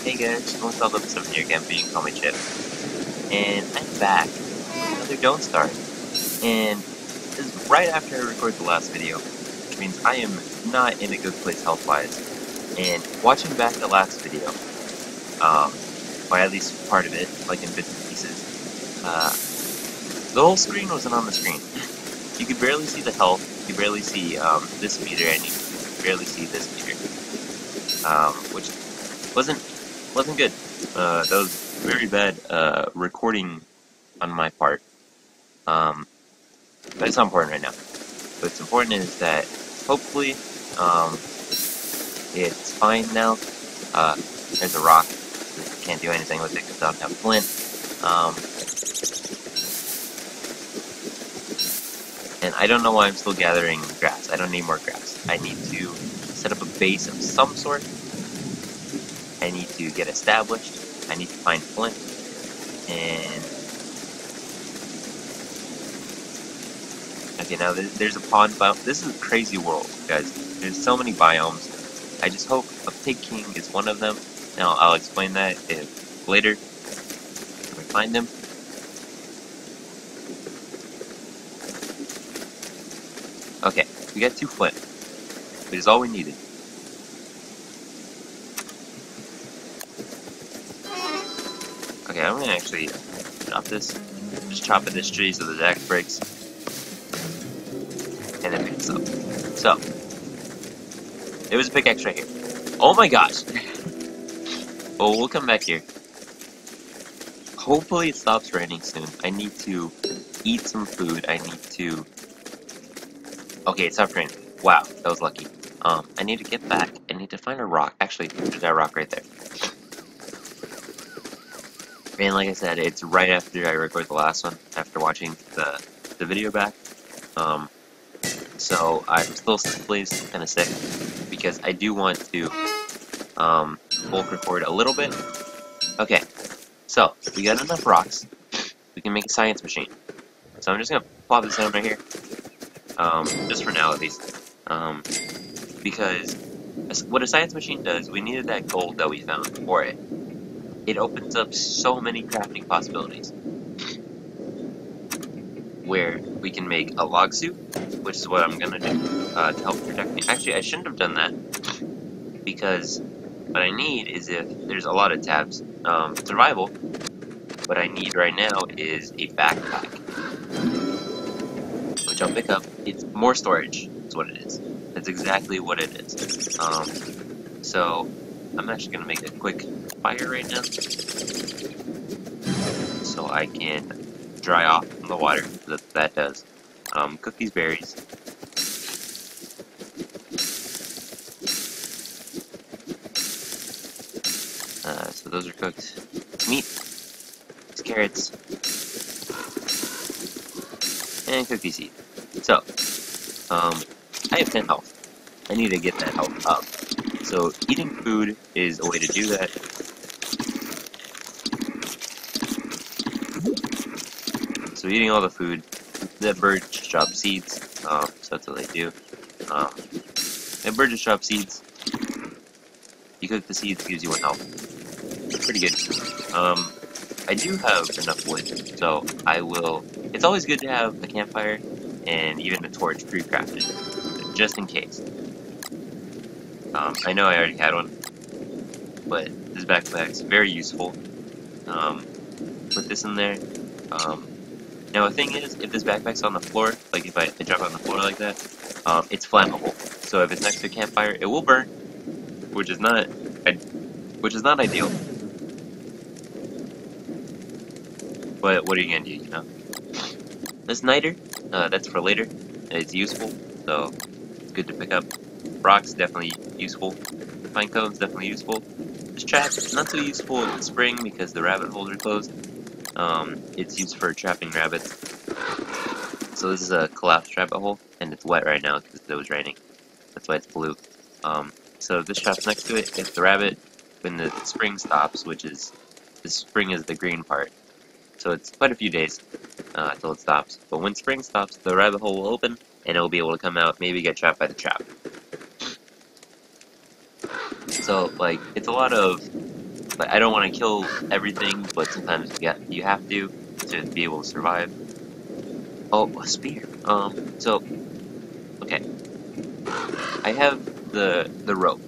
Hey guys, welcome to some here again, being call me Chip, and I'm back with another Don't Starve. And this is right after I recorded the last video, which means I am not in a good place health-wise. And watching back the last video, or at least part of it, like in bits and pieces, the whole screen wasn't on the screen. You could barely see the health, you could barely see this meter, and you could barely see this meter, which wasn't good. That was very bad recording on my part. But it's not important right now. What's important is that hopefully it's fine now. There's a rock. Can't do anything with it because I don't have flint. And I don't know why I'm still gathering grass. I don't need more grass. I need to set up a base of some sort. I need to get established. I need to find flint. And okay, now there's a pond biome. This is a crazy world, guys. There's so many biomes. I just hope a Pig King is one of them. Now, I'll explain that if later when we find them. Okay, we got 2 flint, which is all we needed. Okay, I'm gonna actually chop this. Just chop at this tree so the axe breaks. And then pick this up. So, there was a pickaxe right here. Oh my gosh! Well, we'll come back here. Hopefully it stops raining soon. I need to eat some food. I need to... Okay, it stopped raining. Wow, that was lucky. I need to get back. I need to find a rock. Actually, there's that rock right there. And like I said, it's right after I recorded the last one, after watching the video back. So I'm still kind of sick, because I do want to bulk record a little bit. Okay, so we got enough rocks. We can make a science machine. So I'm just gonna plop this down right here, just for now at least, because what a science machine does, we needed that gold that we found for it. It opens up so many crafting possibilities, where we can make a log suit, which is what I'm gonna do to help protect me. Actually, I shouldn't have done that, because what I need is, if there's a lot of tabs, survival. What I need right now is a backpack, which I'll pick up. It's more storage, is what it is. That's exactly what it is. So I'm actually gonna make a quick fire right now, so I can dry off from the water. That does. Cook these berries. So those are cooked. Meat. These carrots. And cookie seed. So, I have 10 health. I need to get that health up. So, eating food is a way to do that. So, eating all the food. The bird just drops seeds. So that's what they do. The bird just drops seeds. You cook the seeds, gives you 1 health. It's pretty good. I do have enough wood, so I will... It's always good to have a campfire and even a torch pre-crafted, just in case. I know I already had one, but this backpack's very useful. Put this in there. Now the thing is, if this backpack's on the floor, like if I drop it on the floor like that, it's flammable. So if it's next to a campfire, it will burn, which is not ideal. But what are you gonna do, you know? This niter, that's for later. It's useful, so it's good to pick up. Rocks, definitely useful. Pine cones, definitely useful. This trap, not so useful in the spring because the rabbit holes are closed. It's used for trapping rabbits. So this is a collapsed rabbit hole, and it's wet right now because it was raining. That's why it's blue. So this trap's next to it. If the rabbit, when the spring stops, which is, the spring is the green part, so it's quite a few days until it stops. But when spring stops, the rabbit hole will open, and it will be able to come out, maybe get trapped by the trap. So, like, it's a lot of But I don't want to kill everything, but sometimes you have to be able to survive. Oh, a spear. So okay, I have the rope,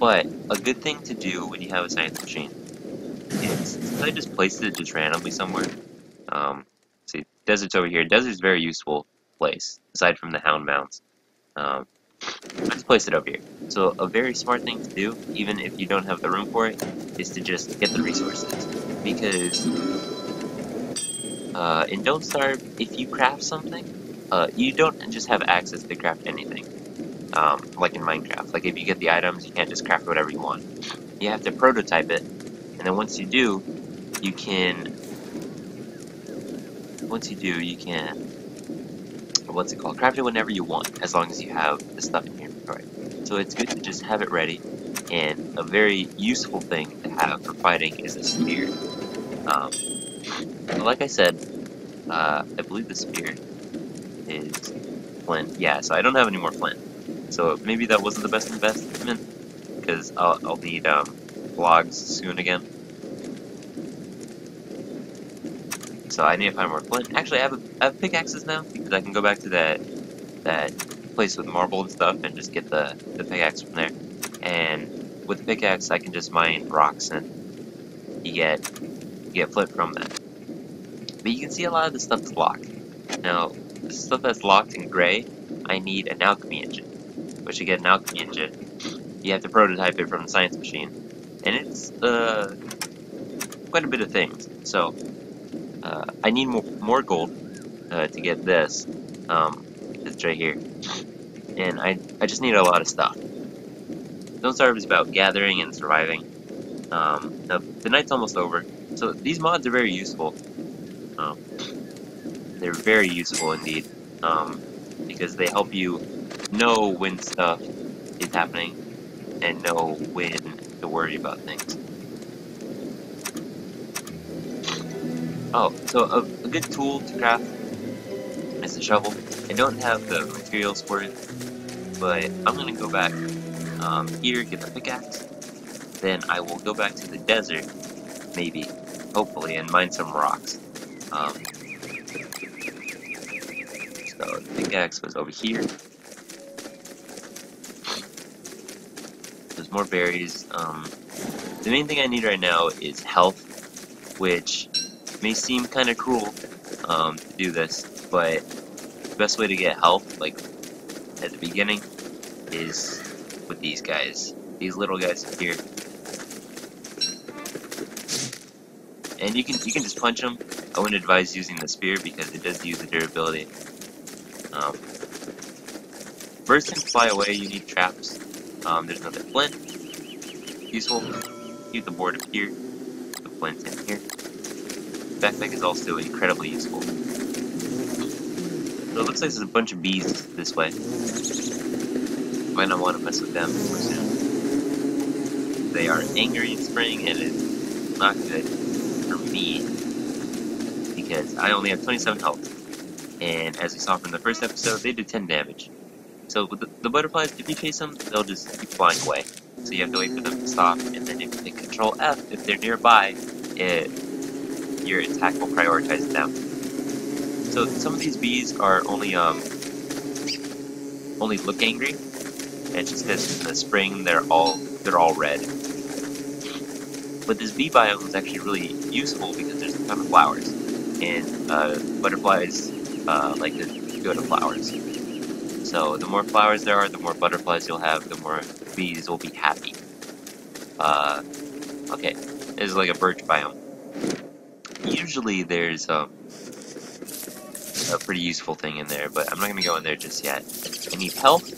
but a good thing to do when you have a science machine is since I just placed it just randomly somewhere. See, desert's over here. Desert's a very useful place aside from the hound mounds. Um, Let's place it over here. So a very smart thing to do, even if you don't have the room for it, is to just get the resources. Because in Don't Starve, if you craft something, you don't just have access to craft anything. Like in Minecraft. Like if you get the items, you can't just craft whatever you want. You have to prototype it, and then once you do, you can... what's it called? Craft it whenever you want, as long as you have the stuff in your inventory. So it's good to just have it ready, and a very useful thing to have for fighting is a spear. Like I said, I believe the spear is flint. Yeah, so I don't have any more flint. So maybe that wasn't the best investment, because I'll need logs soon again. So I need to find more flint. Actually, I have pickaxes now, because I can go back to that place with marble and stuff and just get the pickaxe from there. And with the pickaxe, I can just mine rocks and you get flint from that. But you can see a lot of the stuff is locked. Now, the stuff that's locked in gray, I need an alchemy engine. Which to get an alchemy engine, you have to prototype it from the science machine. And it's quite a bit of things. So I need more gold to get this. It's right here. And I just need a lot of stuff. Don't Starve is about gathering and surviving. The night's almost over. So these mods are very useful. They're very useful indeed. Because they help you know when stuff is happening and know when to worry about things. Oh, so a good tool to craft is the shovel. I don't have the materials for it, but I'm gonna go back here, get the pickaxe. Then I will go back to the desert, maybe, hopefully, and mine some rocks. So the pickaxe was over here. There's more berries. The main thing I need right now is health, which may seem kind of cruel to do this, but the best way to get health, like at the beginning, is with these guys. These little guys here. And you can just punch them. I wouldn't advise using the spear because it does use the durability. Birds can fly away, you need traps. There's another flint. Useful. Keep the board up here. The flint in here. Backpack is also incredibly useful. So it looks like there's a bunch of bees this way. Might not want to mess with them too soon. They are angry in spring and it's not good for me because I only have 27 health. And as we saw from the first episode, they did 10 damage. So with the butterflies, if you chase them, they'll just keep flying away. So you have to wait for them to stop, and then if you hit Control F, if they're nearby, your attack will prioritize them. So some of these bees are only look angry. And it's just because in the spring they're all red. But this bee biome is actually really useful because there's a ton of flowers, and butterflies like to go to flowers. So the more flowers there are, the more butterflies you'll have, the more bees will be happy. Okay, this is like a birch biome. Usually there's a pretty useful thing in there, but I'm not going to go in there just yet. I need health,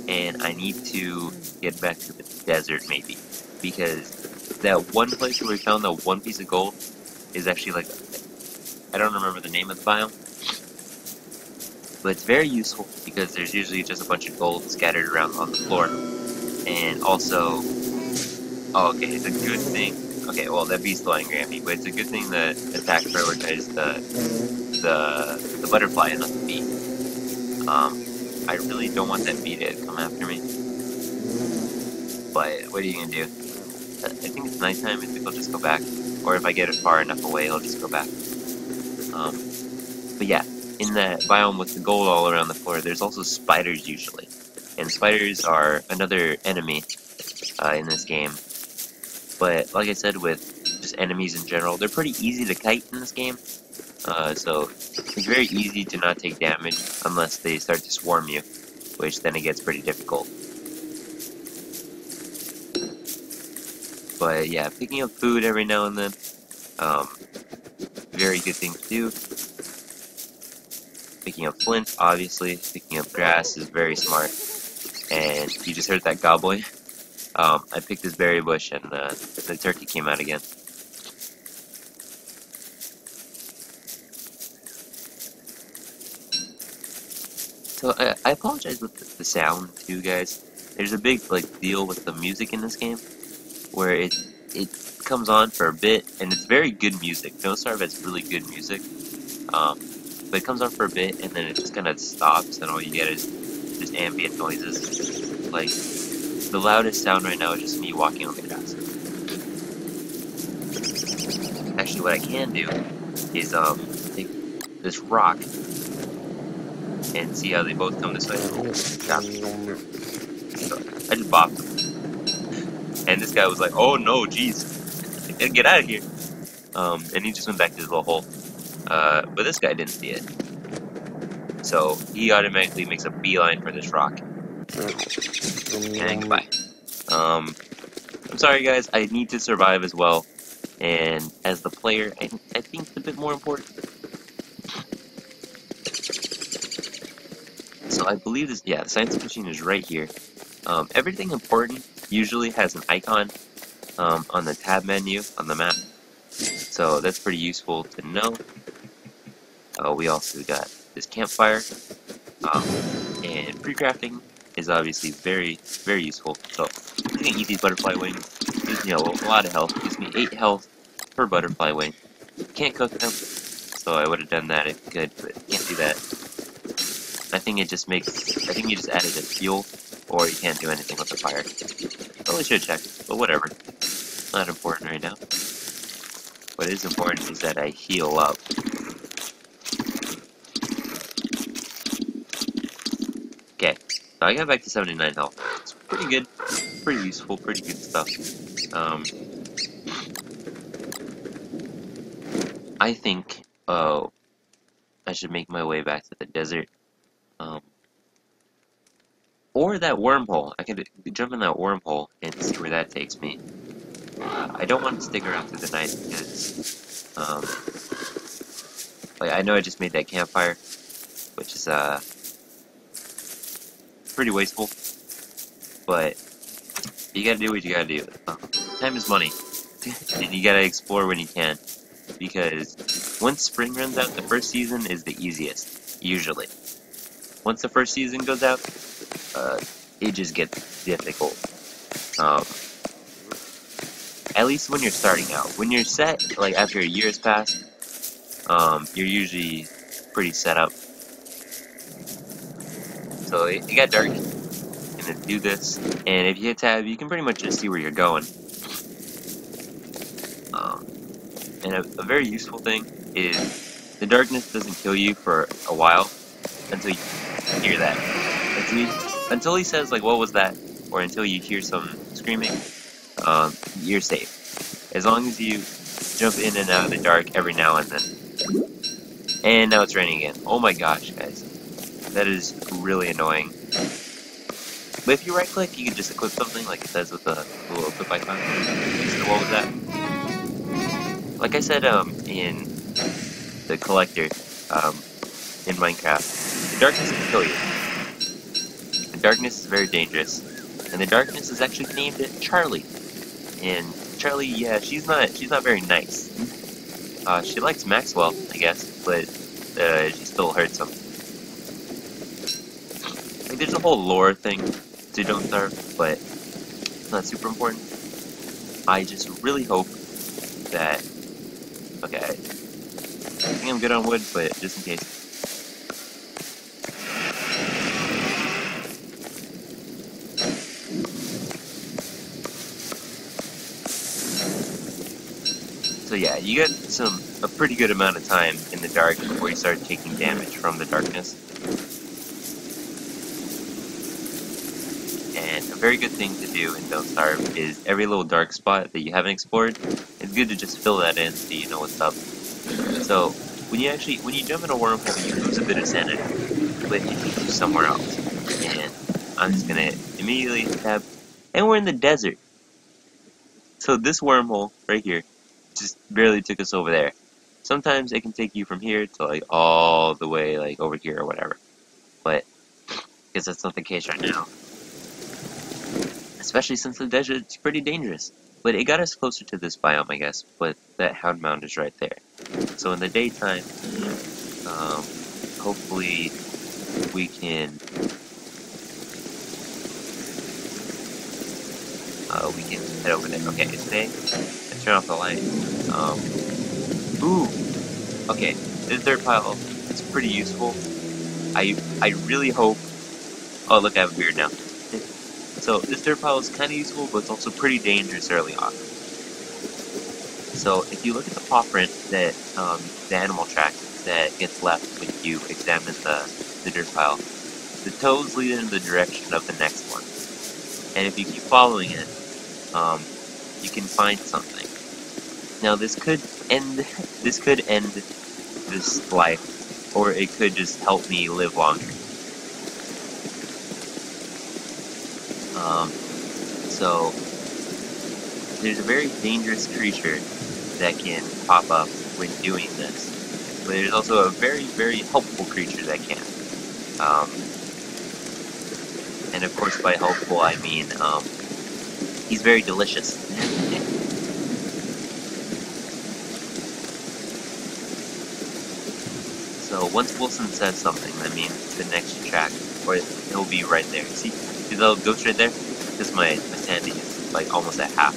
and I need to get back to the desert maybe, because that one place where we found the one piece of gold is actually like, I don't remember the name of the biome, but it's very useful because there's usually just a bunch of gold scattered around on the floor. And also, oh, okay, it's a good thing. Okay, well, that bee's still angry at me, but it's a good thing that attack prioritized the butterfly and not the bee. I really don't want that bee to come after me. But what are you gonna do? I think it's nighttime, I think I'll just go back. Or if I get it far enough away, I'll just go back. But yeah, in that biome with the gold all around the floor, there's also spiders usually. And spiders are another enemy in this game. But like I said, with just enemies in general, they're pretty easy to kite in this game. So it's very easy to not take damage unless they start to swarm you, which then it gets pretty difficult. But yeah, picking up food every now and then, very good thing to do. Picking up flint, obviously. Picking up grass is very smart. And you just heard that gobbling. I picked this berry bush and the turkey came out again. So I apologize with the sound too, guys. There's a big deal with the music in this game, where it comes on for a bit, and it's very good music. Nosarb has really good music, but it comes on for a bit, and then it just kind of stops, and all you get is just ambient noises. Like, the loudest sound right now is just me walking on the grass. Actually, what I can do is take this rock and see how they both come this way. Stop. So I just bopped him. And this guy was like, oh no, jeez. Get out of here. And he just went back to his little hole. But this guy didn't see it. So he automatically makes a beeline for this rock. And goodbye. I'm sorry guys, I need to survive as well. And as the player, I think it's a bit more important. So I believe this, yeah, the science machine is right here. Everything important usually has an icon on the tab menu on the map. So that's pretty useful to know. We also got this campfire. And pre-crafting is obviously very, very useful. So I'm gonna eat these butterfly wings. Gives me a lot of health. Gives me 8 health per butterfly wing. Can't cook them, so I would have done that if I could, but can't do that. I think it just makes, I think you just added a fuel, or you can't do anything with the fire. Probably should check, but whatever. Not important right now. What is important is that I heal up. Okay, so I got back to 79 health. It's pretty good, pretty useful, pretty good stuff. I think, I should make my way back to the desert. Or that wormhole. I could jump in that wormhole and see where that takes me. I don't want to stick around through the night because, I know I just made that campfire, which is, pretty wasteful, but you gotta do what you gotta do. Time is money, and you gotta explore when you can, because once spring runs out, the first season is the easiest, usually. Once the first season goes out, it just gets difficult. At least when you're starting out. When you're set, after a year has passed, you're usually pretty set up. So it got dark. I'm gonna do this, and if you hit tab, you can pretty much just see where you're going. And a very useful thing is the darkness doesn't kill you for a while until you hear that. Until he says what was that, or until you hear some screaming, you're safe. As long as you jump in and out of the dark every now and then. And now it's raining again. Oh my gosh, guys. That is really annoying. But if you right click, you can just equip something like it says with the little equip icon. So what was that? Like I said in the collector in Minecraft, the darkness can kill you. The darkness is very dangerous. And the darkness is actually named Charlie. And Charlie, yeah, she's not very nice. She likes Maxwell, I guess, but she still hurts him. There's a whole lore thing to Don't Starve, but it's not super important. I just really hope that... Okay, I think I'm good on wood, but just in case. So yeah, you get a pretty good amount of time in the dark before you start taking damage from the darkness. And a very good thing to do in Don't Starve is every little dark spot that you haven't explored, it's good to just fill that in so you know what's up. So when you jump in a wormhole, you lose a bit of sanity, but it takes you somewhere else. And I'm just gonna immediately tab, and we're in the desert. So this wormhole right here just barely took us over there. Sometimes it can take you from here to like all the way like over here or whatever. But because that's not the case right now. Especially since the desert's pretty dangerous. But it got us closer to this biome, I guess. But that Houndmound is right there. So in the daytime, hopefully we can head over there. Okay, today let's turn off the light. Ooh. Okay, this dirt pile is pretty useful. I really hope. Oh, look, I have a beard now. So this dirt pile is kind of useful, but it's also pretty dangerous early on. So if you look at the paw print that the animal track that gets left when you examine the dirt pile, the toes lead in the direction of the next one. And if you keep following it, you can find something. Now this could end this life, or it could just help me live longer. So there's a very dangerous creature that can pop up when doing this, but there's also a very, very helpful creature that can. And of course by helpful I mean he's very delicious. So once Wilson says something, that means the next track, or he'll be right there. See the little ghost right there? Because my sanity is like almost at half.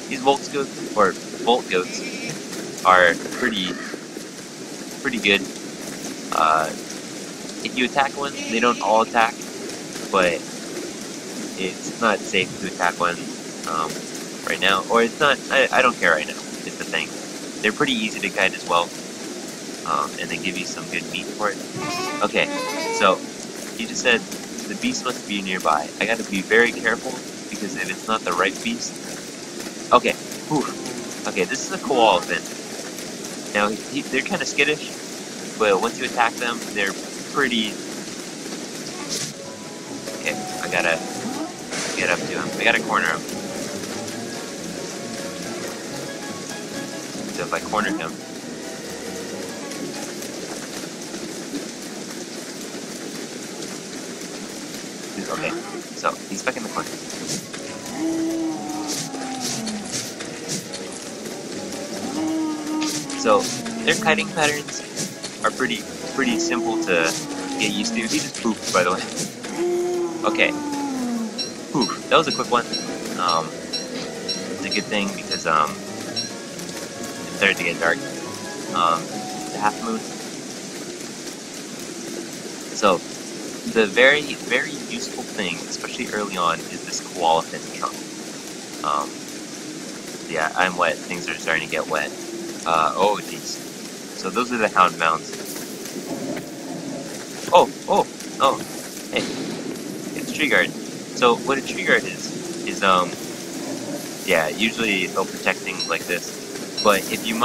These Volt goats are pretty good. If you attack one, they don't all attack, but it's not safe to attack one right now, or it's not. I don't care right now. It's the thing. They're pretty easy to guide as well, and they give you some good meat for it. Okay, so you just said the beast must be nearby. I gotta be very careful because if it's not the right beast. Okay, whew. Okay, this is a koala fin. Now they're kind of skittish, but once you attack them, they're pretty. Okay, I gotta get up to him. I gotta corner him. So if I corner him. Okay, so he's back in the corner. So their kiting patterns are pretty simple to get used to. He just pooped, by the way. Okay. Whew, that was a quick one. It's a good thing because it started to get dark. The half moon. So the very, very useful thing, especially early on, is this koala fin trunk. Yeah, I'm wet. Things are starting to get wet. Oh jeez. So those are the Houndmounds. Oh, hey, it's Tree Guard. So what a Tree Guard is yeah, usually they'll protect things like this. But if you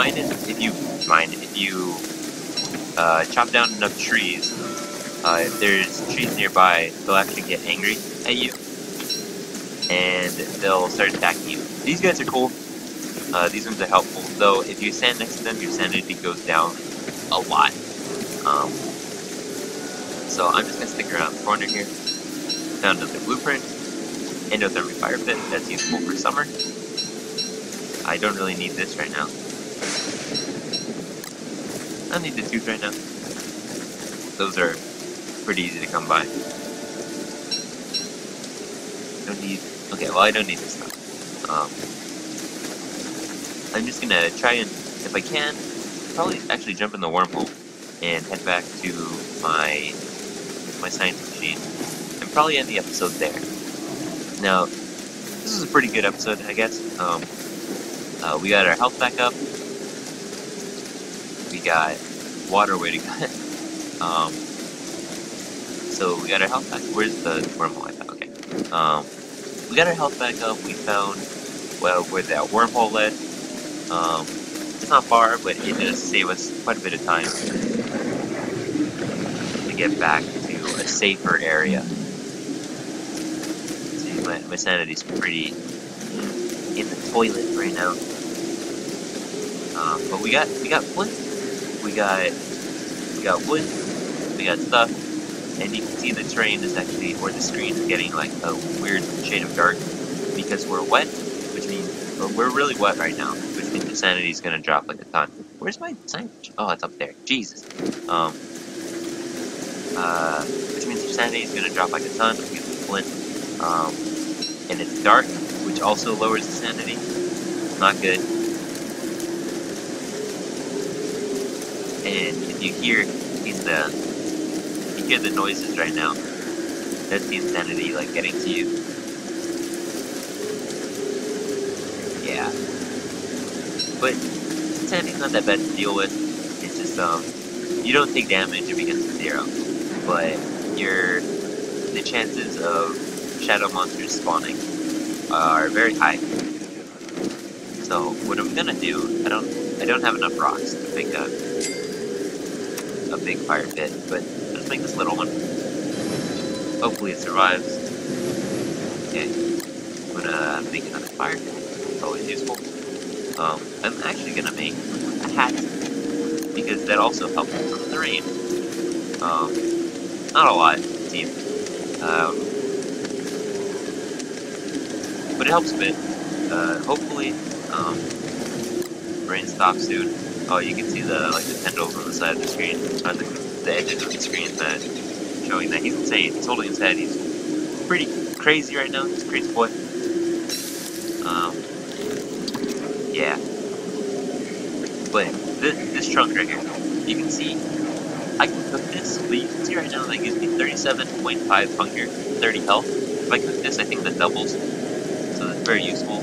chop down enough trees, if there's trees nearby, they'll actually get angry at you, and they'll start attacking you. These guys are cool. These ones are helpful, though if you stand next to them, your sanity goes down a lot. So I'm just going to stick around the corner here. Found another blueprint. Endothermic fire pit, that's useful for summer. I don't really need this right now. I don't need the tooth right now. Those are pretty easy to come by. Don't need... Okay, well I don't need this stuff. I'm just gonna try and, if I can, probably actually jump in the wormhole and head back to my science machine and probably end the episode there. Now, this is a pretty good episode, I guess. We got our health back up. We got water where to go. So we got our health back. Where's the wormhole? I thought, okay. We got our health back up. We found, well, where that wormhole led. It's not far, but it does save us quite a bit of time to get back to a safer area. See, my sanity's pretty in the toilet right now. But we got flint. We got wood. We got stuff. And you can see the terrain is actually, or the screen is getting like a weird shade of dark because we're wet, which means we're really wet right now, which means the sanity is gonna drop like a ton. Where's my signage? Oh, it's up there. Jesus. Which means your sanity is gonna drop like a ton because of flint. And it's dark, which also lowers the sanity. Not good. And if you hear the noises right now, that's the insanity like getting to you. Yeah. But insanity's not that bad to deal with. It's just you don't take damage if it gets to 0. But the chances of shadow monsters spawning are very high. So what I'm gonna do, I don't have enough rocks to make a big fire pit, but let's make this little one. Hopefully it survives. Okay, I'm gonna make another fire pit. It's always useful. I'm actually gonna make a hat because that also helps from the rain. Not a lot, it seems. But it helps a bit. Hopefully, rain stops soon. Oh, you can see the tendrils on the side of the screen, on the edges of the screen, showing that he's insane. He's holding his head. He's pretty crazy right now. He's a crazy boy. Yeah. But this trunk right here, you can see I can cook this, but you can see right now that gives me 37.5 hunger, 30 health. If I cook this, I think that doubles. So that's very useful.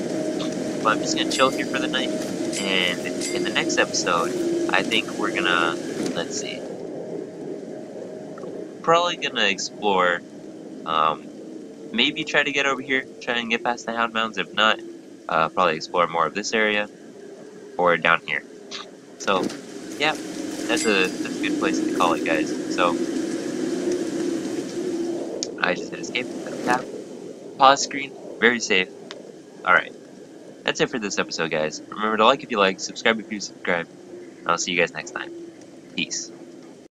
But I'm just gonna chill here for the night. And in the next episode, I think we're gonna, let's see, probably gonna explore, maybe try to get over here, try and get past the Hound Mounds. If not, probably explore more of this area, or down here. So, yeah, that's a good place to call it, guys. So, I just hit escape, tap, pause screen, very safe. Alright. That's it for this episode, guys. Remember to like if you like, subscribe if you subscribe, and I'll see you guys next time. Peace.